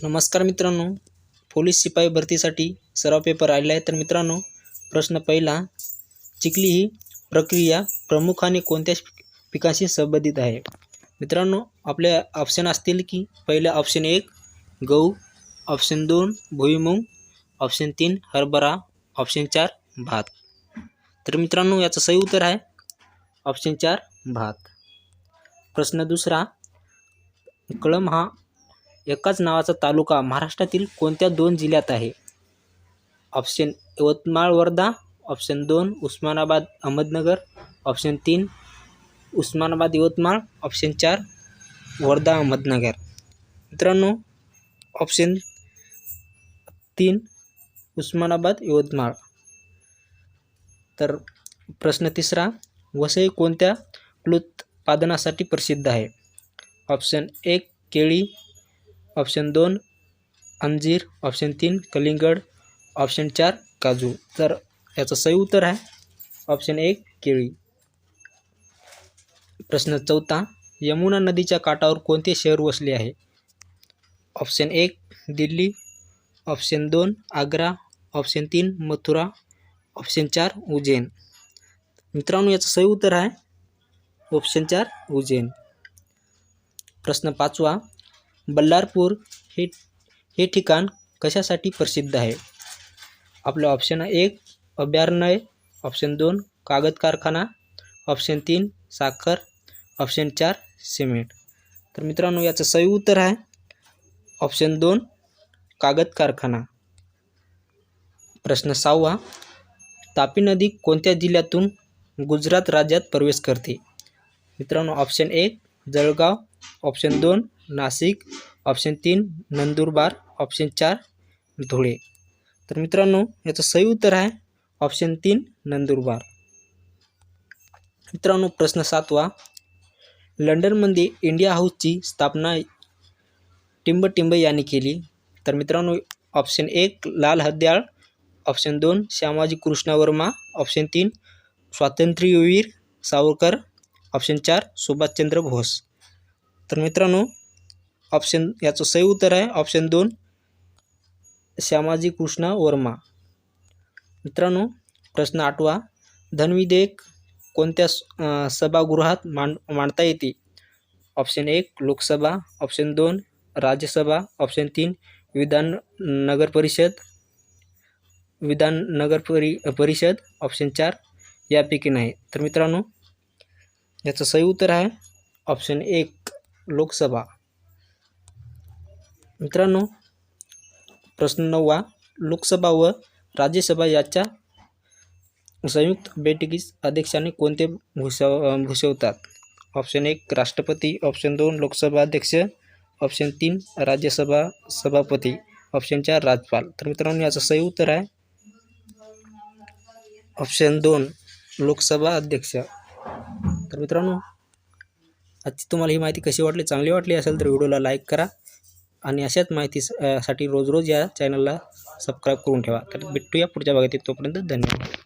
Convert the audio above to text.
नमस्कार मित्रांनो, पोलीस शिपाई भरतीसाठी सराव पेपर आलेला आहे. तर मित्रांनो, प्रश्न पहिला, चिखली ही प्रक्रिया प्रामुख्याने कोणत्या पिकाशी संबंधित आहे? मित्रांनो, आपले ऑप्शन असतील की पहिला ऑप्शन 1 गहू, ऑप्शन 2 भुईमूग, ऑप्शन 3 हरभरा, ऑप्शन 4 भात. तर मित्रांनो, याचं सही उत्तर आहे ऑप्शन 4 भात. प्रश्न दुसरा, कळंब हा एकाच नावाचा तालुका महाराष्ट्रातील कोणत्या 2 जिल्ह्यात आहे? Option Yavatmal Wardha, option 2 Osmanabad Ahmednagar, option 3 Osmanabad Yavatmal, option 4 Wardha Ahmednagar. मित्रांनो, ऑप्शन 3 उस्मानाबाद यवतमाळ. तर प्रश्न तिसरा, वसई कोणत्या फलोत्पादनासाठी प्रसिद्ध आहे? ऑप्शन 1 केळी, ऑप्शन 2 अंजीर, ऑप्शन 3 कलिंगड, ऑप्शन 4 काजू. तर याचं सही उत्तर आहे ऑप्शन 1 केळी. प्रश्न चौथा, यमुना नदीच्या काठावर कोणते शहर वसले आहे? Option 1 Delhi, option 2 Agra, option 3 Mathura, option 4 Ujjain. मित्रांनो, याचं सही उत्तर आहे ऑप्शन 4 उज्जैन. प्रश्न पाचवा, बल्लारपूर हे ठिकाण कशासाठी प्रसिद्ध आहे? आपलं ऑप्शन 1 अभयारण्य, ऑप्शन 2 कागद कारखाना, ऑप्शन 3 साखर, ऑप्शन 4 सिमेंट. तर मित्रांनो, याचं सही उत्तर आहे ऑप्शन 2 कागद कारखाना. प्रश्न सहावा, तापी नदी कोणत्या जिल्ह्यातून गुजरात राज्यात प्रवेश करते? मित्रांनो, option 1 Jalgaon, option 2 Nashik, option 3 Nandurbar, option 4 Dhule. तर मित्रांनो, याचं सही उत्तर आहे ऑप्शन 3 नंदुरबार. मित्रांनो, प्रश्न सातवा, लंडनमध्ये इंडिया हाऊसची स्थापना टिंबटिंब यांनी केली. तर मित्रांनो, ऑप्शन 1 लाल हत्यार, ऑप्शन 2 श्यामाजी कृष्ण वर्मा, ऑप्शन 3 स्वातंत्र्यवीर सावरकर, ऑप्शन 4 सुभाषचंद्र बोस. तर मित्रांनो, याचं सही उत्तर आहे ऑप्शन 2 श्यामाजी कृष्ण वर्मा. मित्रांनो, प्रश्न आठवा, धनविधेयक कोणत्या सभागृहात मांडता येते? Option 1 Lok Sabha, option 2 Rajya Sabha, option 3 विधान नगर परिषद, ऑप्शन 4 यापैकी नाही. तर मित्रांनो, याचं सही उत्तर आहे ऑप्शन 1 लोकसभा. मित्रांनो, प्रश्न 9वा, लोकसभा व राज्यसभा याच्या संयुक्त बैठकीस अध्यक्षाने कोणते भूषवतात? ऑप्शन 1 राष्ट्रपती, ऑप्शन 2 लोकसभा अध्यक्ष, ऑप्शन 3 राज्यसभा सभापती, ऑप्शन 4 राज्यपाल. तर मित्रांनो, याचं सही उत्तर आहे ऑप्शन 2 लोकसभा अध्यक्ष. तर मित्रांनो, आजची तुम्हाला ही माहिती कशी वाटली? चांगली वाटली असेल तर व्हिडिओला लाईक करा आणि अशाच माहितीसाठी रोज या चॅनलला सबस्क्राईब करून ठेवा. तर भेटूया पुढच्या भागात. तोपर्यंत धन्यवाद.